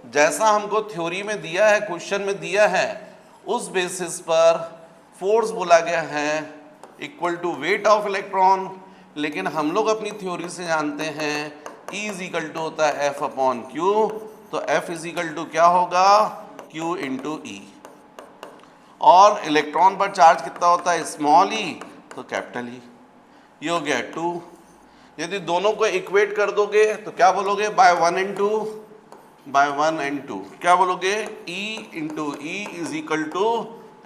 जैसा हमको थ्योरी में दिया है, क्वेश्चन में दिया है, उस बेसिस पर फोर्स बोला गया है equal to weight of electron. लेकिन हम लोग अपनी थ्योरी से जानते हैं E इज इक्वल टू होता है F अपॉन Q, तो F इज इक्वल टू क्या होगा, Q इंटू ई। और इलेक्ट्रॉन पर चार्ज कितना होता है, स्मॉल e, तो कैपिटल E। ये हो गया 2। यदि दोनों को इक्वेट कर दोगे तो क्या बोलोगे, बाय 1 एंड 2 क्या बोलोगे, E into E is equal to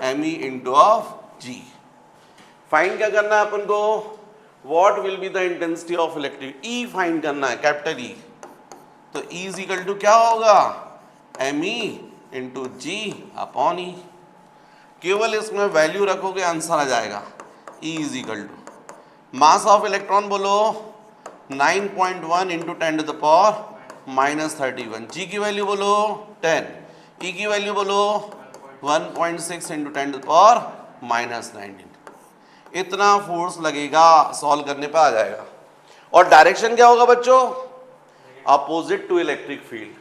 M E into of G. Find क्या करना है अपन को, what will be the intensity of electric, E find करना है, कैपिटल E। तो E इज इक्वल टू क्या होगा, M E into G upon E. केवल इसमें वैल्यू रखोगे, आंसर आ जाएगा। E is equal to mass of electron बोलो 9.1 into 10 to the power minus 31। जी की वैल्यू बोलो 10, ई की वैल्यू बोलो 1.6 into 10 to the power minus 19। इतना फोर्स लगेगा, सॉल्व करने पे आ जाएगा। और डायरेक्शन क्या होगा बच्चों, अपोजिट टू इलेक्ट्रिक फील्ड।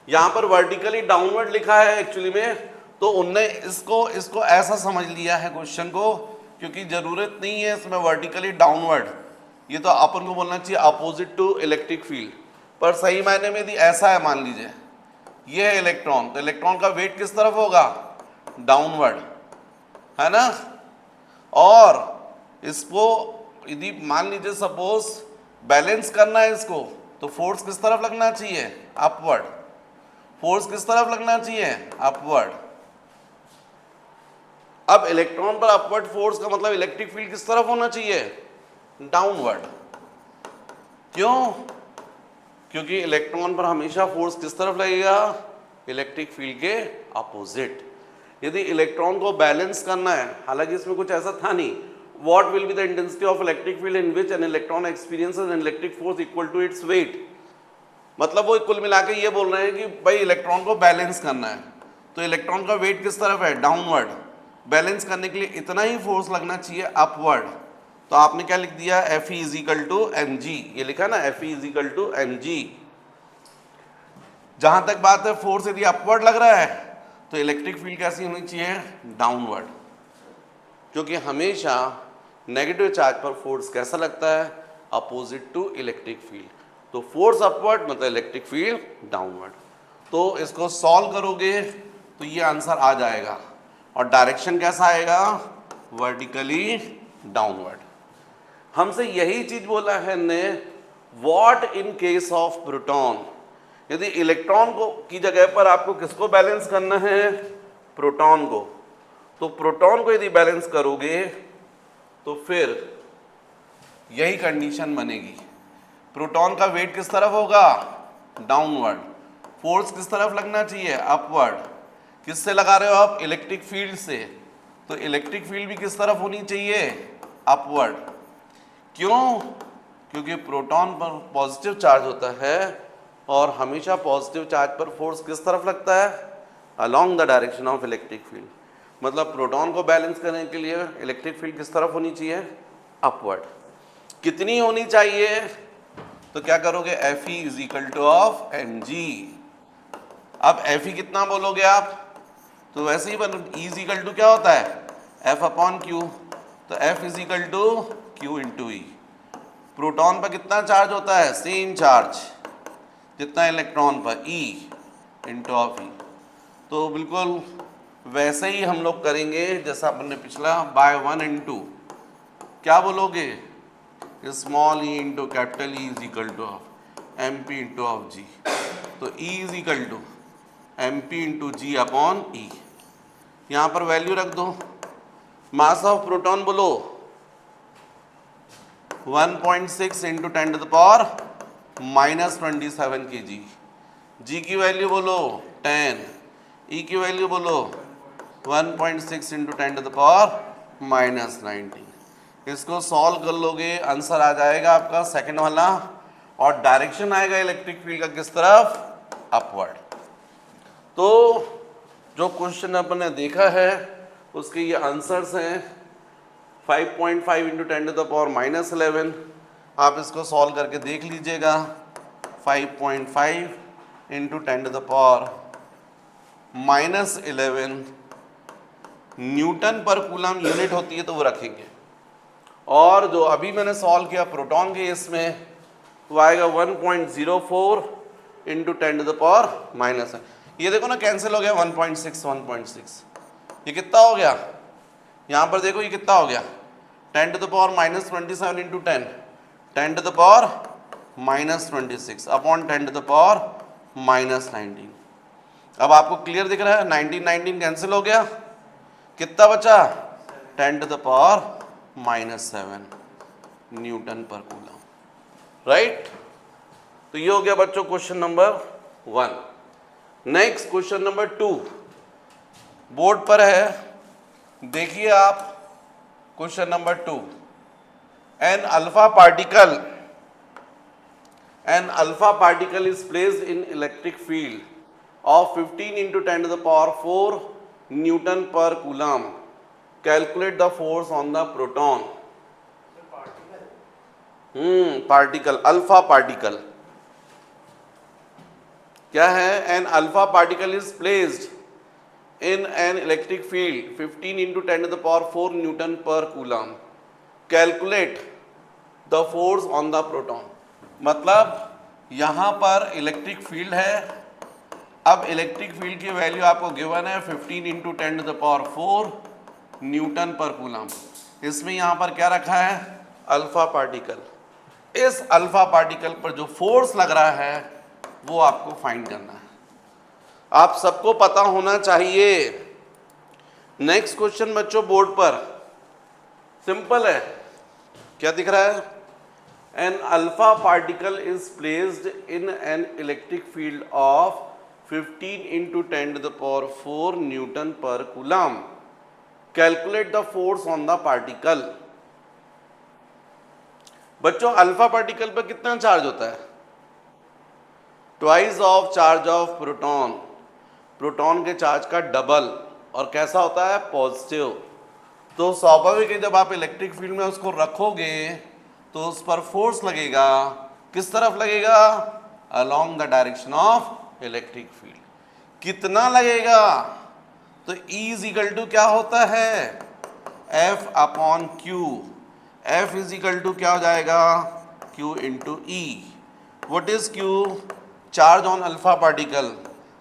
यहाँ पर वर्टिकली डाउनवर्ड लिखा है एक्चुअली में, तो उनने इसको ऐसा समझ लिया है क्वेश्चन को, क्योंकि ज़रूरत नहीं है इसमें वर्टिकली डाउनवर्ड, ये तो अपन को बोलना चाहिए अपोजिट टू इलेक्ट्रिक फील्ड, पर सही मायने में यदि ऐसा है, मान लीजिए ये है इलेक्ट्रॉन, तो इलेक्ट्रॉन का वेट किस तरफ होगा, डाउनवर्ड, है ना। और इसको यदि मान लीजिए सपोज बैलेंस करना है इसको, तो फोर्स किस तरफ लगना चाहिए, अपवर्ड। फोर्स किस तरफ लगना चाहिए, अपवर्ड। अब इलेक्ट्रॉन पर अपवर्ड फोर्स का मतलब इलेक्ट्रिक फील्ड किस तरफ होना चाहिए, डाउनवर्ड। क्यों, क्योंकि इलेक्ट्रॉन पर हमेशा फोर्स किस तरफ लगेगा, इलेक्ट्रिक फील्ड के अपोजिट। यदि इलेक्ट्रॉन को बैलेंस करना है, हालांकि इसमें कुछ ऐसा था नहीं, what will be the intensity of electric field in which an electron experiences an electric force equal to its weight. मतलब वो कुल मिला के ये बोल रहे हैं कि भाई इलेक्ट्रॉन को बैलेंस करना है, तो इलेक्ट्रॉन का वेट किस तरफ है, डाउनवर्ड। बैलेंस करने के लिए इतना ही फोर्स लगना चाहिए अपवर्ड। तो आपने क्या लिख दिया, Fe is equal to mg, ये लिखा ना Fe is equal to mg। जहां तक बात है फोर्स यदि अपवर्ड लग रहा है तो इलेक्ट्रिक फील्ड कैसी होनी चाहिए, डाउनवर्ड, क्योंकि हमेशा नेगेटिव चार्ज पर फोर्स कैसा लगता है, अपोजिट टू इलेक्ट्रिक फील्ड। तो फोर्स अपवर्ड मतलब इलेक्ट्रिक फील्ड डाउनवर्ड। तो इसको सॉल्व करोगे तो ये आंसर आ जाएगा, और डायरेक्शन कैसा आएगा, वर्टिकली डाउनवर्ड। हमसे यही चीज बोला है ने, what in case of proton. यदि इलेक्ट्रॉन को की जगह पर आपको किसको बैलेंस करना है, प्रोटॉन को, तो प्रोटॉन को यदि बैलेंस करोगे तो फिर यही कंडीशन बनेगी, प्रोटॉन का वेट किस तरफ होगा, डाउनवर्ड। फोर्स किस तरफ लगना चाहिए, अपवर्ड। किससे लगा रहे हो आप, इलेक्ट्रिक फील्ड से, तो इलेक्ट्रिक फील्ड भी किस तरफ होनी चाहिए, अपवर्ड। क्यों, क्योंकि प्रोटॉन पर पॉजिटिव चार्ज होता है, और हमेशा पॉजिटिव चार्ज पर फोर्स किस तरफ लगता है, along the direction of electric field. मतलब प्रोटॉन को बैलेंस करने के लिए इलेक्ट्रिक फील्ड किस तरफ होनी चाहिए, अपवर्ड। कितनी होनी चाहिए, तो क्या करोगे, Fe is equal to of mg। अब Fe कितना बोलोगे आप, तो वैसे ही E इज इक्वल टू क्या होता है, F अपॉन Q, तो F is equal to Q into E। Proton पर कितना चार्ज होता है, सेम चार्ज जितना इलेक्ट्रॉन पर, E इंटू ऑफ E। तो बिल्कुल वैसे ही हम लोग करेंगे जैसा अपन ने पिछला, बाय 1 इंटू क्या बोलोगे, small e into capital E is equal to of MP into of G। तो E is equal to MP into G upon E। यहाँ पर वैल्यू रख दो, मास ऑफ प्रोटॉन बोलो 1.6 into 10 to the power -27 kg। G की वैल्यू बोलो 10, E की वैल्यू बोलो 1.6 इंटू 10 टू द पावर -19। इसको सॉल्व कर लोगे, आंसर आ जाएगा आपका सेकंड वाला, और डायरेक्शन आएगा इलेक्ट्रिक फील्ड का किस तरफ, अपवर्ड। तो जो क्वेश्चन अपन ने देखा है उसके ये आंसर्स हैं 5.5 इंटू 10 टू द पावर -11। आप इसको सॉल्व करके देख लीजिएगा, 5.5 into 10 to the power -11 newton पर कूलम यूनिट होती है, तो वो रखेंगे। और जो अभी मैंने सॉल्व किया प्रोटॉन के इसमें, वो आएगा 1.04 into 10 to the power minus है। ये देखो ना कैंसिल हो गया, 1.6 ये कितना हो गया, यहाँ पर देखो ये कितना हो गया, 10 to the power -27 into 10 to the power -26 upon 10 to the power -19। अब आपको क्लियर दिख रहा है, 19 कैंसिल हो गया, कितना बचा, 10 टू द पावर -7 न्यूटन पर कूलम, राइट। तो ये हो गया बच्चों question number 1। Next question number 2 board पर है, देखिए आप question number 2। An alpha particle is placed in electric field of 15 into 10 to the power 4 Newton per coulomb. Calculate the force on the proton. Particle, alpha particle क्या है, an alpha particle is placed in an electric field 15 into 10 to the power 4 Newton per coulomb. Calculate the force on the proton, मतलब यहाँ पर इलेक्ट्रिक फील्ड है। अब इलेक्ट्रिक फील्ड की वैल्यू आपको गिवन है 15 इंटू 10⁴ न्यूटन पर कूलम। इसमें यहाँ पर क्या रखा है, अल्फा पार्टिकल। इस अल्फा पार्टिकल पर जो फोर्स लग रहा है वो आपको फाइंड करना है। आप सबको पता होना चाहिए। नेक्स्ट क्वेश्चन बच्चों बोर्ड पर सिंपल है, क्या दिख रहा है, an alpha particle is placed in an electric field of 15 into 10⁴ newton पर coulomb, calculate the force on the particle. बच्चों अल्फा पार्टिकल पर कितना चार्ज होता है, twice of charge of proton, proton के चार्ज का डबल, और कैसा होता है, पॉजिटिव। तो स्वाभाविक है जब आप इलेक्ट्रिक फील्ड में उसको रखोगे तो उस पर फोर्स लगेगा, किस तरफ लगेगा, along the direction of electric field. कितना लगेगा, तो E इज इक्वल टू क्या होता है, F upon Q। F is equal to क्या हो जाएगा, Q into E। What is Q, charge on alpha particle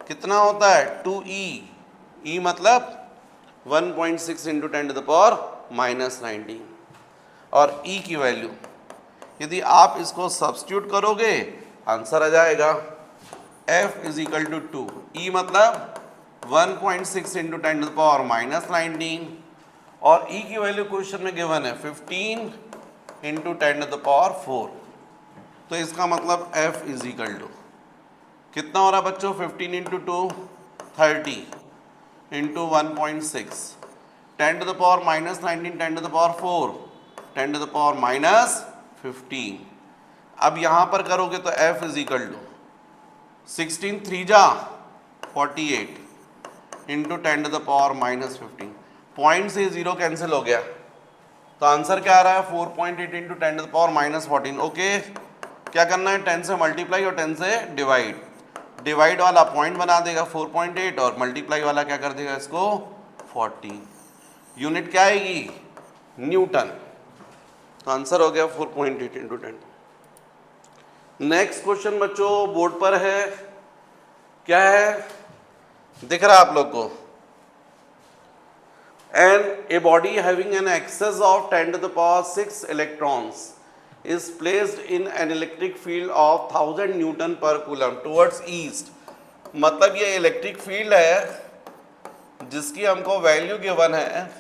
कितना होता है, 2E। E मतलब 1.6 इंटू 10⁻⁻19, और E की वैल्यू यदि आप इसको सब्स्टिट्यूट करोगे आंसर आ जाएगा F is equal to 2, E मतलब 1.6 इंटू 10⁻⁻19, और E की वैल्यू क्वेश्चन में गिवन है 15 इंटू 10⁴। तो इसका मतलब F इज इक्वल टू कितना हो रहा है बच्चों, 15 इंटू 2 30 इंटू 1.6 10⁻⁻19 10⁴ 10⁻⁻15। अब यहाँ पर करोगे तो F इज इक्वल टू 16 3 जा 48 इंटू 10⁻⁻15। पॉइंट से 0 कैंसिल हो गया तो आंसर क्या आ रहा है, 4.8 इंटू 10⁻⁻14। ओके, क्या करना है, 10 से मल्टीप्लाई और 10 से डिवाइड। डिवाइड वाला पॉइंट बना देगा 4.8 और मल्टीप्लाई वाला क्या कर देगा इसको 14। यूनिट क्या आएगी, न्यूटन। तो आंसर हो गया 4.8 इंटू 10। नेक्स्ट क्वेश्चन बच्चों बोर्ड पर है, क्या है, दिख रहा है आप लोग को, an a body having an excess of 10⁶ electrons is placed in an electric field of 1000 newton पर कूलम towards ईस्ट। मतलब ये इलेक्ट्रिक फील्ड है जिसकी हमको वैल्यू गिवन है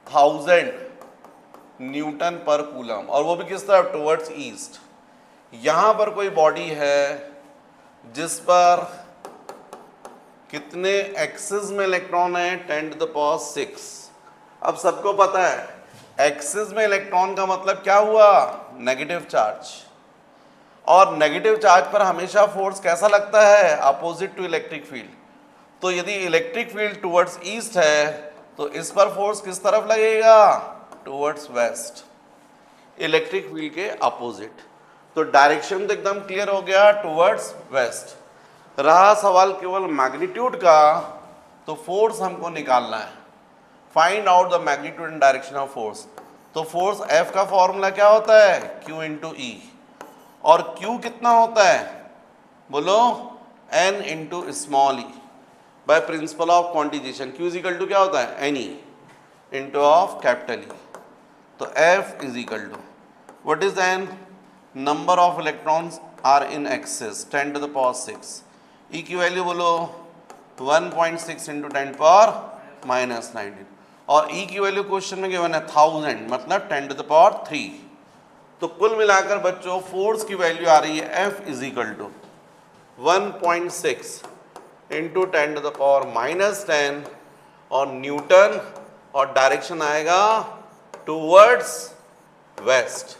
1000 न्यूटन पर कूलम, और वो भी किस तरफ, टुवर्ड्स ईस्ट। यहाँ पर कोई बॉडी है जिस पर कितने एक्सिस में इलेक्ट्रॉन है, 10⁶। अब सबको पता है एक्सिस में इलेक्ट्रॉन का मतलब क्या हुआ, नेगेटिव चार्ज, और नेगेटिव चार्ज पर हमेशा फोर्स कैसा लगता है, अपोजिट टू इलेक्ट्रिक फील्ड। तो यदि इलेक्ट्रिक फील्ड टुवर्ड्स ईस्ट है तो इस पर फोर्स किस तरफ लगेगा, टुवर्ड्स वेस्ट, इलेक्ट्रिक फील्ड के अपोजिट। तो डायरेक्शन तो एकदम क्लियर हो गया, टुवर्ड्स वेस्ट। रहा सवाल केवल मैग्नीट्यूड का, तो फोर्स हमको निकालना है, find out the magnitude and direction of force. तो फोर्स F का फॉर्मूला क्या होता है, Q इंटू E, और Q कितना होता है, बोलो N into small e, by principle of quantisation. Q is equal to क्या होता है, NE into of capital E। तो F is equal to what is N, number of electrons are in excess 10⁶। E की वैल्यू बोलो 1.6 इंटू 10⁻⁻19, और E की वैल्यू क्वेश्चन में गिवन है 1000 मतलब 10⁻3। तो कुल मिलाकर बच्चों फोर्स की वैल्यू आ रही है F is equal to 1.6 into 10⁻⁻10, और न्यूटन, और डायरेक्शन आएगा टूवर्ड्स वेस्ट,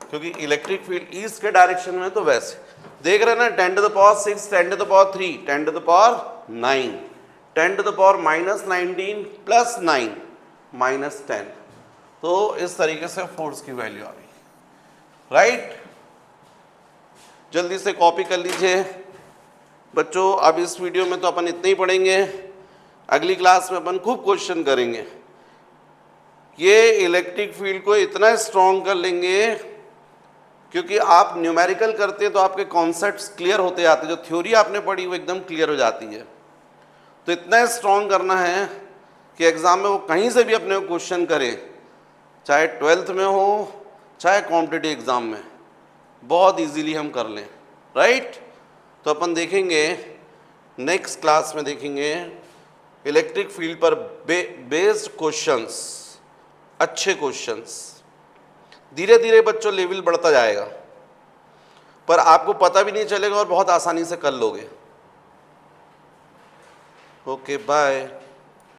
क्योंकि इलेक्ट्रिक फील्ड ईस्ट के डायरेक्शन में, तो वेस्ट। देख रहे हैं ना, 10⁶, 10⁻3, 10⁻9, 10⁻⁻19 प्लस 9 माइनस 10। तो इस तरीके से फोर्स की वैल्यू आ गई, राइट। जल्दी से कॉपी कर लीजिए बच्चों। अब इस वीडियो में तो अपन इतना ही पढ़ेंगे, अगली क्लास में अपन खूब क्वेश्चन करेंगे। ये इलेक्ट्रिक फील्ड को इतना स्ट्रॉन्ग कर लेंगे, क्योंकि आप न्यूमेरिकल करते हैं तो आपके कॉन्सेप्ट्स क्लियर होते जाते हैं, जो थ्योरी आपने पढ़ी वो एकदम क्लियर हो जाती है। तो इतना स्ट्रॉन्ग करना है कि एग्ज़ाम में वो कहीं से भी अपने को क्वेश्चन करे, चाहे 12th में हो चाहे कॉम्पिटिटिव एग्ज़ाम में, बहुत इजीली हम कर लें, राइट। तो अपन देखेंगे नेक्स्ट क्लास में, देखेंगे इलेक्ट्रिक फील्ड पर बेस्ड क्वेश्चंस, अच्छे क्वेश्चंस। धीरे धीरे बच्चों लेवल बढ़ता जाएगा, पर आपको पता भी नहीं चलेगा और बहुत आसानी से कर लोगे। Okay bye.